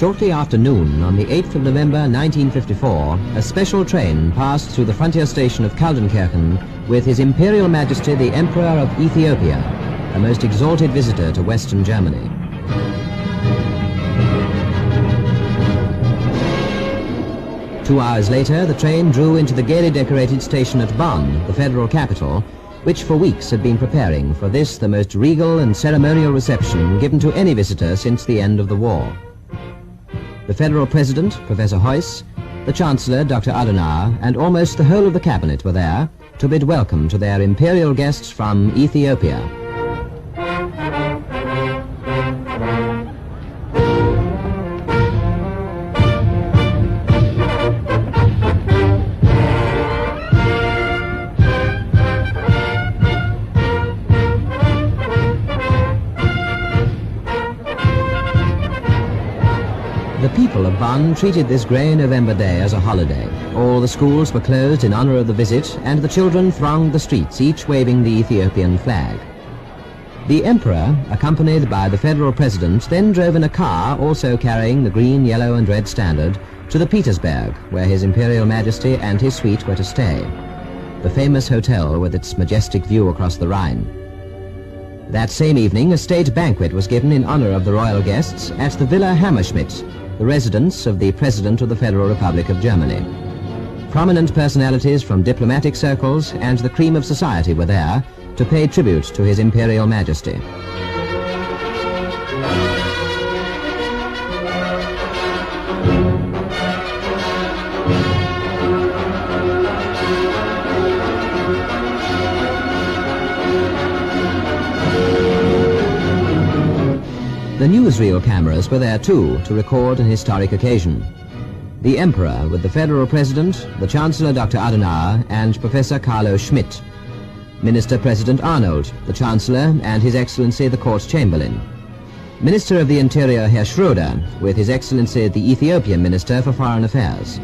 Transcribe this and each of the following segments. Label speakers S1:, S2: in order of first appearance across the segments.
S1: Shortly after noon on the 8th of November 1954, a special train passed through the frontier station of Kaldenkirchen with His Imperial Majesty the Emperor of Ethiopia, a most exalted visitor to Western Germany. Two hours later, the train drew into the gaily decorated station at Bonn, the federal capital, which for weeks had been preparing for this, the most regal and ceremonial reception given to any visitor since the end of the war. The federal president, Professor Heuss, the chancellor, Dr. Adenauer, and almost the whole of the cabinet were there to bid welcome to their imperial guests from Ethiopia. The people of Bonn treated this grey November day as a holiday. All the schools were closed in honor of the visit, and the children thronged the streets, each waving the Ethiopian flag. The emperor, accompanied by the federal president, then drove in a car, also carrying the green, yellow and red standard, to the Petersberg, where His Imperial Majesty and his suite were to stay, the famous hotel with its majestic view across the Rhine. That same evening, a state banquet was given in honor of the royal guests at the Villa Hammerschmidt, the residence of the President of the Federal Republic of Germany. Prominent personalities from diplomatic circles and the cream of society were there to pay tribute to His Imperial Majesty. The newsreel cameras were there too to record an historic occasion. The Emperor with the Federal President, the Chancellor Dr. Adenauer and Professor Carlo Schmidt, Minister President Arnold, the Chancellor and His Excellency the Court Chamberlain, Minister of the Interior Herr Schroeder with His Excellency the Ethiopian Minister for Foreign Affairs.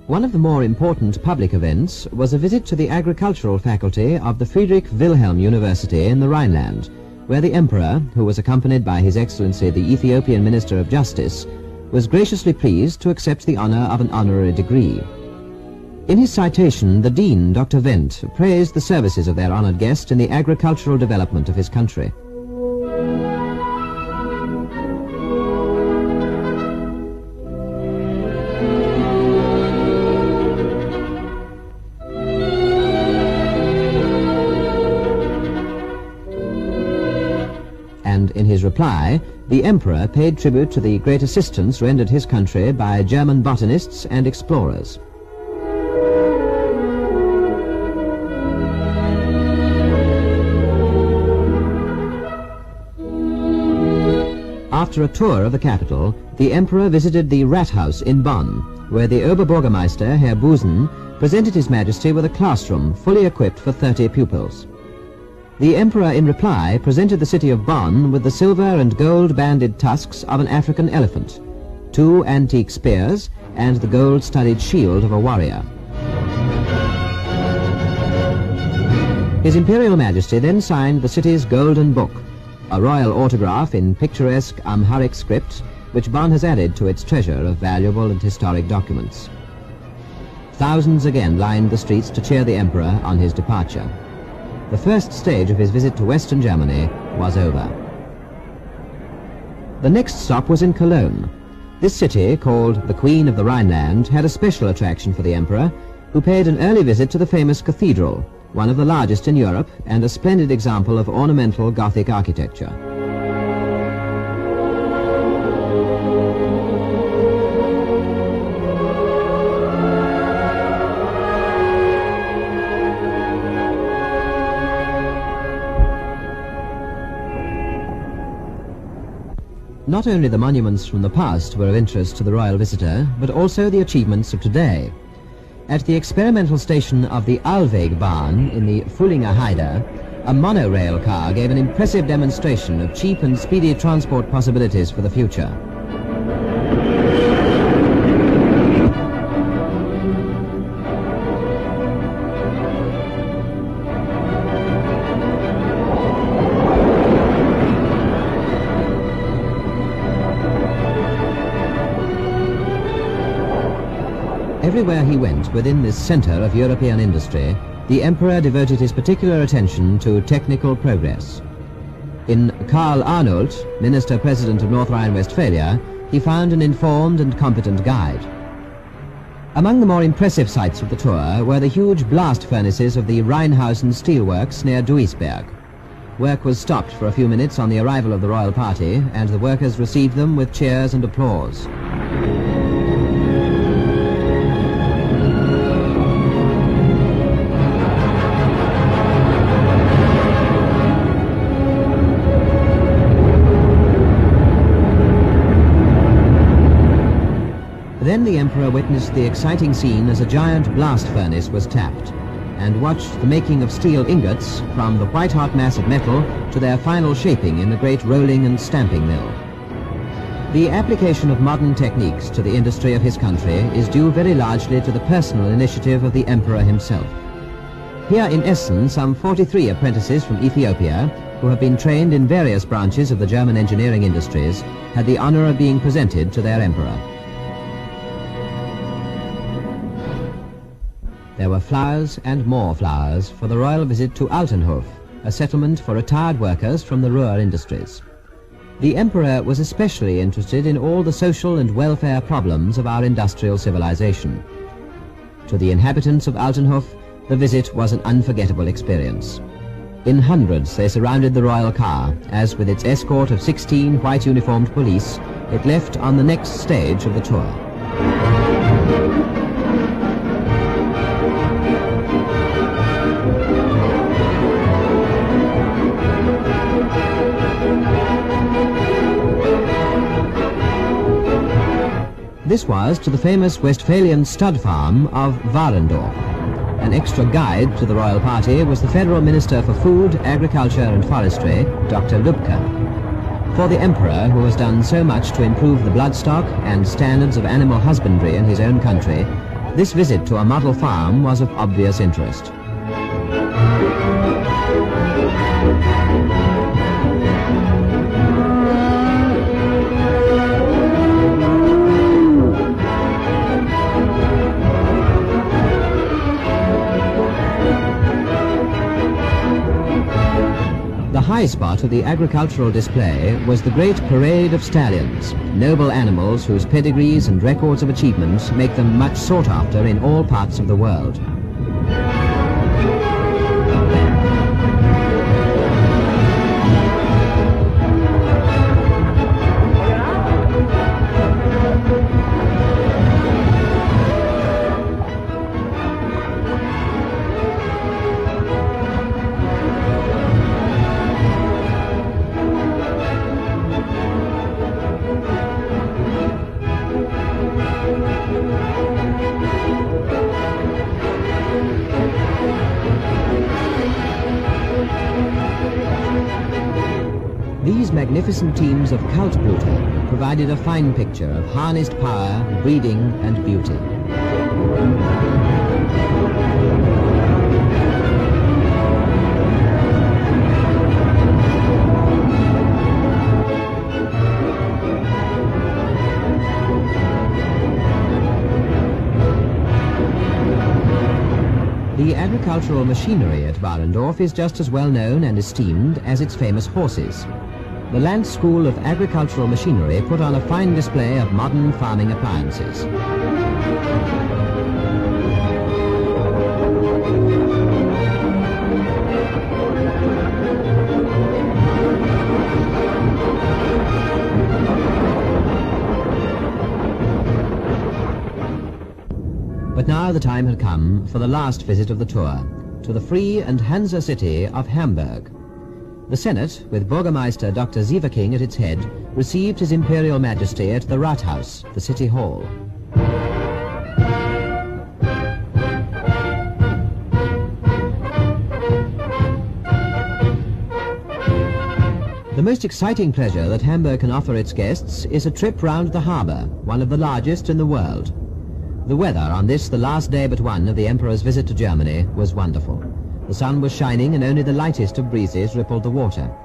S1: One of the more important public events was a visit to the agricultural faculty of the Friedrich Wilhelm University in the Rhineland, where the Emperor, who was accompanied by His Excellency the Ethiopian Minister of Justice, was graciously pleased to accept the honor of an honorary degree. In his citation, the Dean, Dr. Wendt, praised the services of their honored guest in the agricultural development of his country. And in his reply, the Emperor paid tribute to the great assistance rendered his country by German botanists and explorers. After a tour of the capital, the Emperor visited the Rathaus in Bonn, where the Oberbürgermeister, Herr Busen, presented His Majesty with a classroom fully equipped for 30 pupils. The Emperor, in reply, presented the city of Bonn with the silver and gold-banded tusks of an African elephant, 2 antique spears, and the gold-studded shield of a warrior. His Imperial Majesty then signed the city's Golden Book, a royal autograph in picturesque Amharic script, which Bonn has added to its treasure of valuable and historic documents. Thousands again lined the streets to cheer the Emperor on his departure. The first stage of his visit to Western Germany was over. The next stop was in Cologne. This city, called the Queen of the Rhineland, had a special attraction for the Emperor, who paid an early visit to the famous cathedral, one of the largest in Europe and a splendid example of ornamental Gothic architecture. Not only the monuments from the past were of interest to the royal visitor, but also the achievements of today. At the experimental station of the Alwegbahn in the Fullinger Heide, a monorail car gave an impressive demonstration of cheap and speedy transport possibilities for the future. everywhere he went within this center of European industry, the Emperor devoted his particular attention to technical progress. In Karl Arnold, Minister-President of North Rhine-Westphalia, he found an informed and competent guide. Among the more impressive sights of the tour were the huge blast furnaces of the Rheinhausen steelworks near Duisberg. Work was stopped for a few minutes on the arrival of the royal party, and the workers received them with cheers and applause. Then the Emperor witnessed the exciting scene as a giant blast furnace was tapped, and watched the making of steel ingots from the white-hot mass of metal to their final shaping in the great rolling and stamping mill. The application of modern techniques to the industry of his country is due very largely to the personal initiative of the Emperor himself. Here in Essen, some 43 apprentices from Ethiopia, who have been trained in various branches of the German engineering industries, had the honor of being presented to their Emperor. There were flowers and more flowers for the royal visit to Altenhof, a settlement for retired workers from the Ruhr industries. The Emperor was especially interested in all the social and welfare problems of our industrial civilization. To the inhabitants of Altenhof, the visit was an unforgettable experience. In hundreds they surrounded the royal car, as with its escort of 16 white uniformed police, it left on the next stage of the tour. This was to the famous Westphalian stud farm of Warendorf. An extra guide to the royal party was the Federal Minister for Food, Agriculture and Forestry, Dr. Lübke. For the Emperor, who has done so much to improve the bloodstock and standards of animal husbandry in his own country, this visit to a model farm was of obvious interest. The high spot of the agricultural display was the great parade of stallions, noble animals whose pedigrees and records of achievement make them much sought after in all parts of the world. These magnificent teams of Kaltblüter provided a fine picture of harnessed power, breeding and beauty. The agricultural machinery at Warendorf is just as well known and esteemed as its famous horses. The Land School of Agricultural Machinery put on a fine display of modern farming appliances. But now the time had come for the last visit of the tour, to the free and Hansa city of Hamburg. The Senate, with Burgermeister Dr. Sieverking at its head, received His Imperial Majesty at the Rathaus, the city hall. The most exciting pleasure that Hamburg can offer its guests is a trip round the harbour, one of the largest in the world. The weather on this, the last day but one of the Emperor's visit to Germany, was wonderful. The sun was shining and only the lightest of breezes rippled the water.